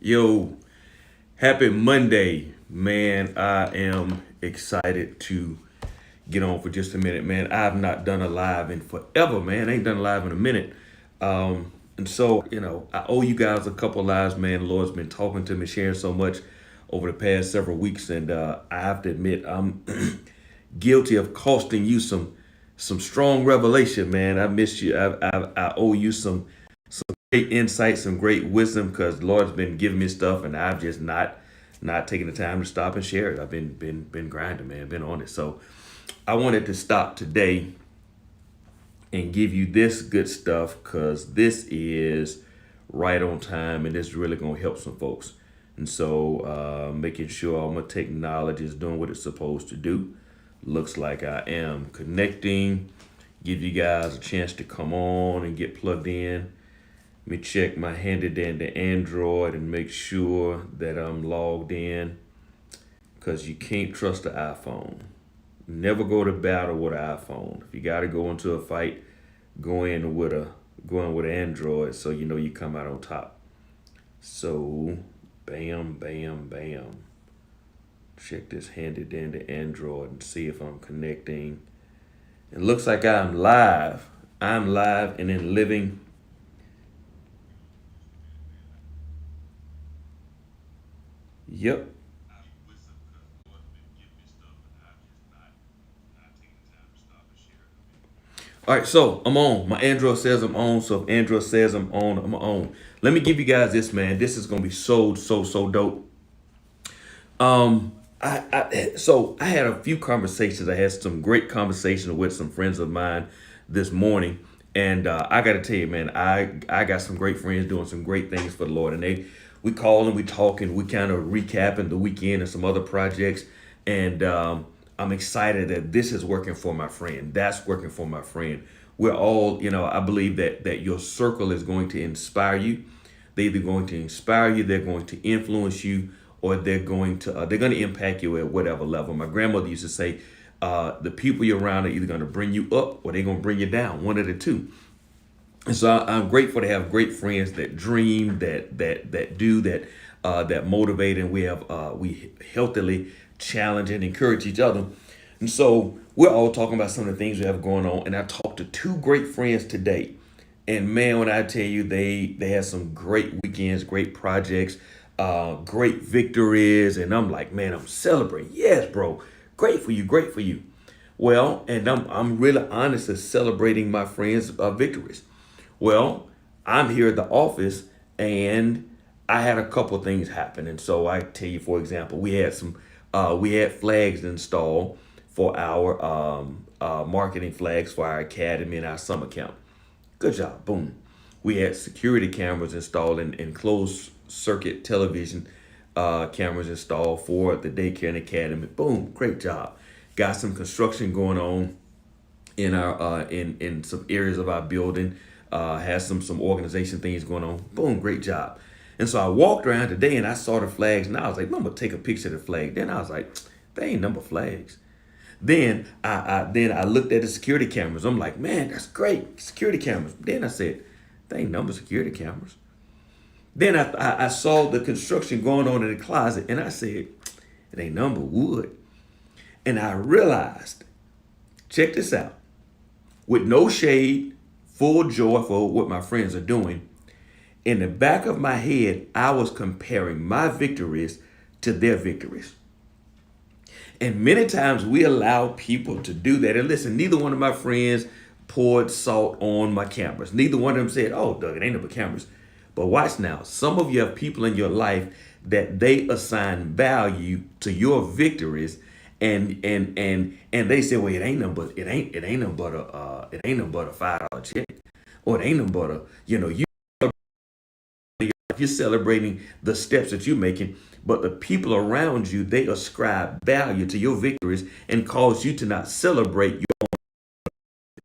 Yo, happy Monday, man. I am excited to get on for just a minute, man. I've not done a live in forever, man. I ain't done a live in a minute. And so, I owe you guys a couple lives, man. The Lord's been talking to me, sharing so much over the past several weeks, and I have to admit, I'm guilty of costing you some strong revelation, man. I miss you. I owe you some great insight, some great wisdom, because the Lord's been giving me stuff, and I've just not taking the time to stop and share it. I've been grinding, man, been on it. So I wanted to stop today and give you this good stuff because this is right on time and it's really gonna help some folks. And so making sure all my technology is doing what it's supposed to do. Looks like I am connecting. Give you guys a chance to come on and get plugged in. Let me check my handy dandy Android and make sure that I'm logged in because you can't trust the iPhone. Never go to battle with an iPhone. If you got to go into a fight, go in with an Android so you know you come out on top. So, bam, bam, bam. Check this handy dandy Android and see if I'm connecting. It looks like I'm live. I'm live and in living. Yep. All right, so I'm on. My Android says I'm on. So if Android says I'm on, I'm on. Let me give you guys this, man. This is gonna be so dope. So I had a few conversations. I had some great conversations with some friends of mine this morning, and I got to tell you, man, I got some great friends doing some great things for the Lord, and we call and we talk and we kind of recapping the weekend and some other projects, and I'm excited that this is working for my friend. That's working for my friend. We're all, I believe that your circle is going to inspire you. They're either going to inspire you, they're going to influence you, or they're going to impact you at whatever level. My grandmother used to say, the people you're around are either going to bring you up or they're going to bring you down, one of the two. And so I'm grateful to have great friends that dream, that do that motivate, and we healthily challenge and encourage each other. And so we're all talking about some of the things we have going on. And I talked to two great friends today. And man, when I tell you they had some great weekends, great projects, great victories, and I'm like, man, I'm celebrating. Yes, bro, great for you, great for you. Well, and I'm really honest at celebrating my friends' victories. Well, I'm here at the office, and I had a couple of things happen. And so I tell you, for example, we had flags installed for our marketing flags for our academy and our summer camp. Good job. Boom. We had security cameras installed and closed circuit television cameras installed for the daycare and academy. Boom. Great job. Got some construction going on in our in some areas of our building. Has some organization things going on. Boom. Great job. And so I walked around today and I saw the flags and I was like, I'm gonna take a picture of the flag. Then I was like, they ain't number flags. Then I looked at the security cameras. I'm like, man, that's great. Security cameras. Then I said, they ain't number security cameras. Then I saw the construction going on in the closet and I said, it ain't number wood. And I realized, check this out, with no shade, full joy for what my friends are doing, in the back of my head, I was comparing my victories to their victories. And many times we allow people to do that. And listen, neither one of my friends poured salt on my cameras. Neither one of them said, oh, Doug, it ain't no but cameras. But watch now. Some of you have people in your life that they assign value to your victories, and they say, well, it ain't no but a $5 check, or it ain't no but a you're celebrating the steps that you're making, but the people around you, they ascribe value to your victories and cause you to not celebrate your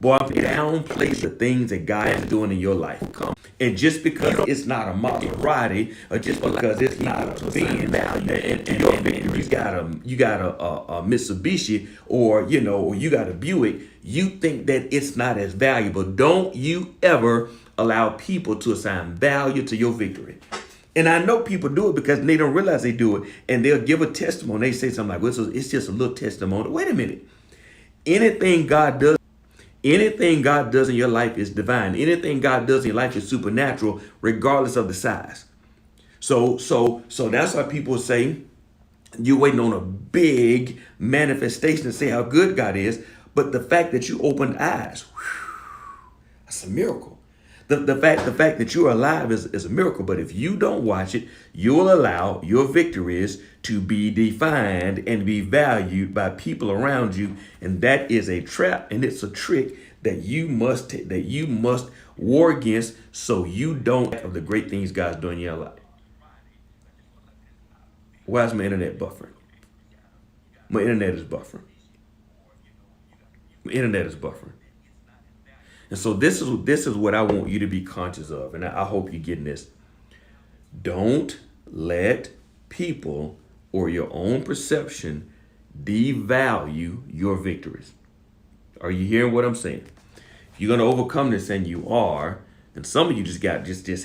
boy, downplay the things that God is doing in your life. And just because it's not a Maserati, or just because it's not a Benz, and your victory, you got a Mitsubishi, or or you got a Buick, you think that it's not as valuable. Don't you ever allow people to assign value to your victory. And I know people do it because they don't realize they do it. And they'll give a testimony. They say something like, well, it's just a little testimony. Wait a minute. Anything God does, anything God does in your life is divine. Anything God does in your life is supernatural, regardless of the size. So that's why people say you're waiting on a big manifestation to say how good God is. But the fact that you opened eyes, that's a miracle. The fact that you're alive is a miracle. But if you don't watch it, you will allow your victories to be defined and be valued by people around you, and that is a trap and it's a trick that you must war against, so you don't of the great things God's doing in your life. Why is my internet buffering? My internet is buffering. My internet is buffering. And so this is what I want you to be conscious of, and I hope you're getting this. Don't let people or your own perception devalue your victories. Are you hearing what I'm saying? If you're gonna overcome this, and you are, and some of you just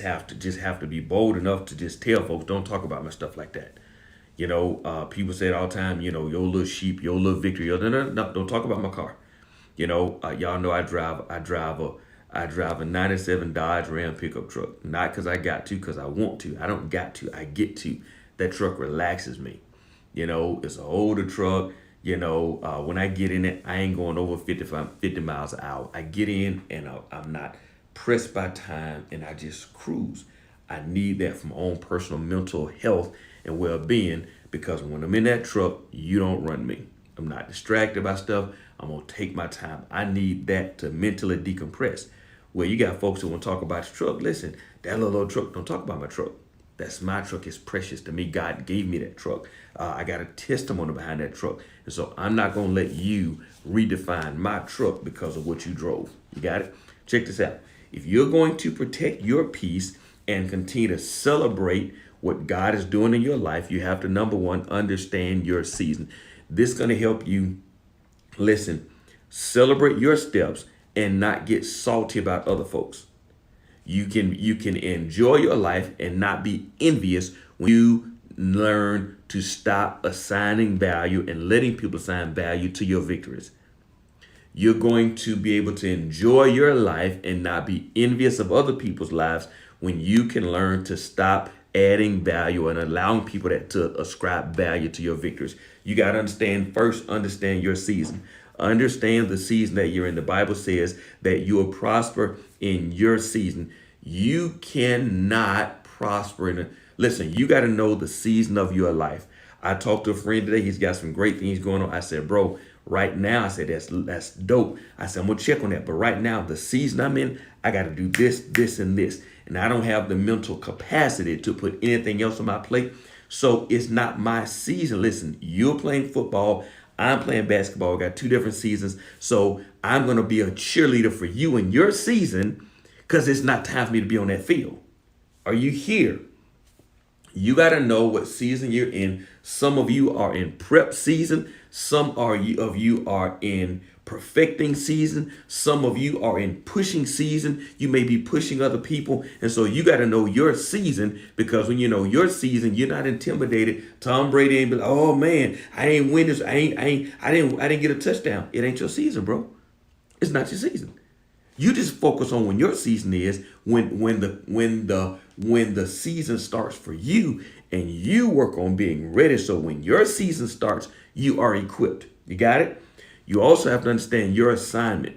have to be bold enough to just tell folks, don't talk about my stuff like that. People say it all the time. Your little sheep, your little victory. No, no, no, don't talk about my car. Y'all know I drive a '97 Dodge Ram pickup truck. Not because I got to, because I want to. I don't got to. I get to. That truck relaxes me. It's an older truck. When I get in it, I ain't going over 50 miles an hour. I get in and I'm not pressed by time, and I just cruise. I need that for my own personal mental health and well-being, because when I'm in that truck, you don't run me. I'm not distracted by stuff. I'm going to take my time. I need that to mentally decompress. Well, you got folks who want to talk about your truck. Listen, that little old truck, don't talk about my truck. That's my truck. It's precious to me. God gave me that truck. I got a testimony behind that truck. And so I'm not going to let you redefine my truck because of what you drove. You got it? Check this out. If you're going to protect your peace and continue to celebrate what God is doing in your life, you have to, number one, understand your season. This is going to help you, listen, celebrate your steps and not get salty about other folks. You can enjoy your life and not be envious when you learn to stop assigning value and letting people assign value to your victories. You're going to be able to enjoy your life and not be envious of other people's lives when you can learn to stop adding value and allowing people to ascribe value to your victories. You got to understand your season. Understand the season that you're in. The Bible says that you will prosper in your season. You cannot prosper listen, you got to know the season of your life. I talked to a friend today. He's got some great things going on. I said, bro, right now, I said, that's dope. I said, I'm going to check on that. But right now, the season I'm in, I got to do this, this, and this. And I don't have the mental capacity to put anything else on my plate. So it's not my season. Listen, you're playing football. I'm playing basketball. We got two different seasons. So I'm going to be a cheerleader for you in your season, because it's not time for me to be on that field. Are you here? You got to know what season you're in. Some of you are in prep season. Some of you are in perfecting season. Some of you are in pushing season. You may be pushing other people. And so you got to know your season, because when you know your season, you're not intimidated. Tom Brady ain't be like, oh man, I ain't win this. I didn't get a touchdown. It ain't your season, bro. It's not your season. You just focus on when your season is, when the season starts for you, and you work on being ready. So when your season starts, you are equipped. You got it? You also have to understand your assignment.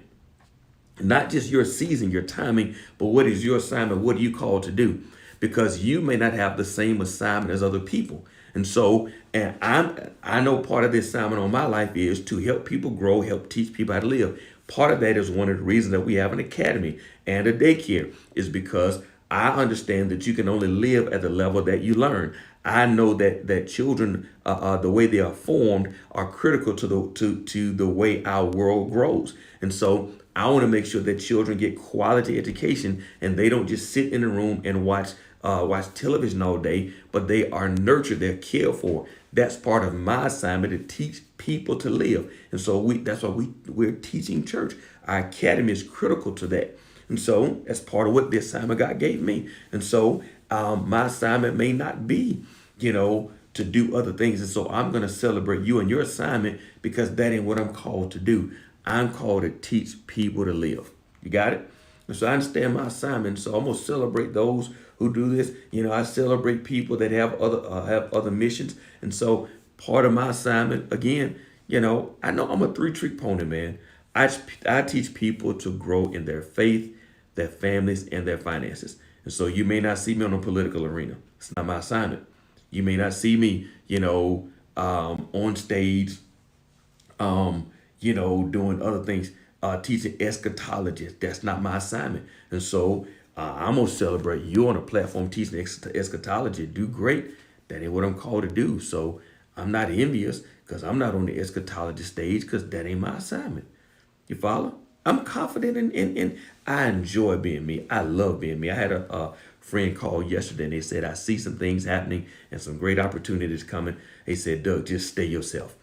Not just your season, your timing, but what is your assignment? What are you called to do? Because you may not have the same assignment as other people. And so, I know part of the assignment on my life is to help people grow, help teach people how to live. Part of that is one of the reasons that we have an academy and a daycare, is because I understand that you can only live at the level that you learn. I know that children, the way they are formed, are critical to the way our world grows. And so I want to make sure that children get quality education, and they don't just sit in a room and watch television all day, but they are nurtured, they're cared for. That's part of my assignment, to teach people to live. And so that's why we're teaching church. Our academy is critical to that. And so that's part of what the assignment God gave me. And so My assignment may not be, to do other things. And so I'm going to celebrate you and your assignment because that ain't what I'm called to do. I'm called to teach people to live. You got it? And so I understand my assignment. So I'm going to celebrate those who do this. I celebrate people that have other missions. And so part of my assignment, again, I know I'm a three-trick pony, man. I teach people to grow in their faith, their families, and their finances. And so you may not see me on a political arena. It's not my assignment. You may not see me, on stage, doing other things, teaching eschatology. That's not my assignment. And so I'm going to celebrate you on a platform teaching eschatology. Do great. That ain't what I'm called to do. So I'm not envious because I'm not on the eschatology stage because that ain't my assignment. You follow? I'm confident in I enjoy being me. I love being me. I had a friend call yesterday and they said, I see some things happening and some great opportunities coming. They said, Doug, just stay yourself.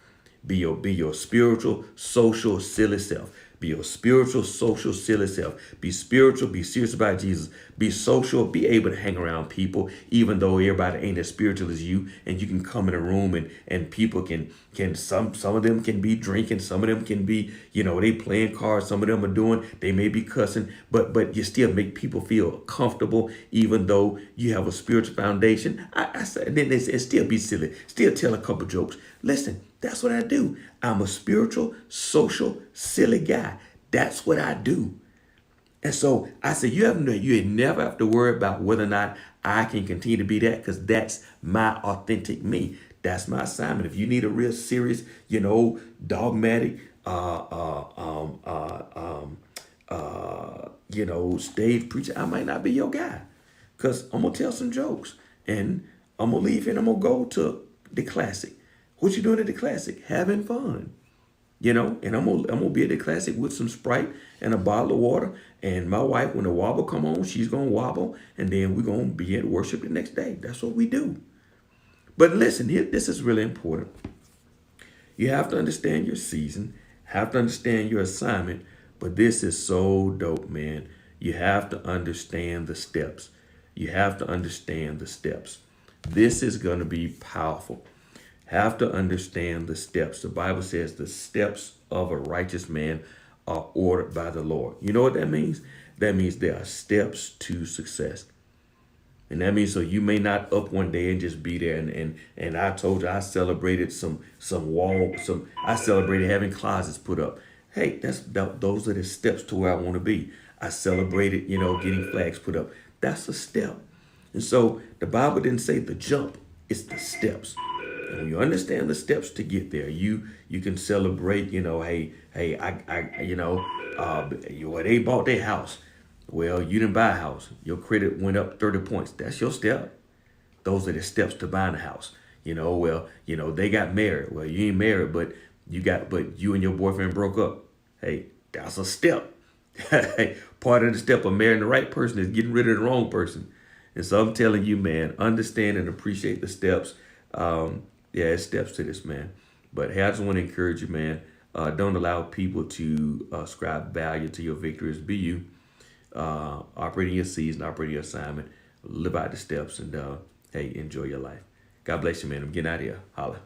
Be your spiritual, social, silly self. Be your spiritual, social, silly self. Be spiritual, be serious about Jesus. Be social, be able to hang around people, even though everybody ain't as spiritual as you. And you can come in a room and people can some of them can be drinking, some of them can be, they playing cards, some of them are doing, they may be cussing, but you still make people feel comfortable, even though you have a spiritual foundation. I said, and then they said, still be silly, still tell a couple jokes. Listen, that's what I do. I'm a spiritual, social, silly guy. That's what I do. And so I said, you never have to worry about whether or not I can continue to be that because that's my authentic me. That's my assignment. If you need a real serious, dogmatic, stage preacher, I might not be your guy because I'm going to tell some jokes and I'm going to leave here and I'm going to go to the classic. What you doing at the classic? Having fun. And I'm gonna be at the classic with some Sprite and a bottle of water. And my wife, when the wobble come on, she's gonna wobble, and then we're gonna be at worship the next day. That's what we do. But listen, here, this is really important. You have to understand your season, have to understand your assignment, but this is so dope, man. You have to understand the steps. You have to understand the steps. This is gonna be powerful. Have to understand the steps. The Bible says the steps of a righteous man are ordered by the Lord. You know what that means? That means there are steps to success. And that means so you may not up one day and just be there. And I told you I celebrated I celebrated having closets put up. Hey, those are the steps to where I want to be. I celebrated, getting flags put up. That's a step. And so the Bible didn't say the jump, it's the steps. And when you understand the steps to get there, you can celebrate, where they bought their house. Well, you didn't buy a house. Your credit went up 30 points. That's your step. Those are the steps to buying a house. They got married. Well, you ain't married, but you and your boyfriend broke up. Hey, that's a step. Part of the step of marrying the right person is getting rid of the wrong person. And so I'm telling you, man, understand and appreciate the steps. It's steps to this, man. But hey, I just want to encourage you, man. Don't allow people to ascribe value to your victories. Be you. Operating your season, operating your assignment. Live out the steps and, hey, enjoy your life. God bless you, man. I'm getting out of here. Holla.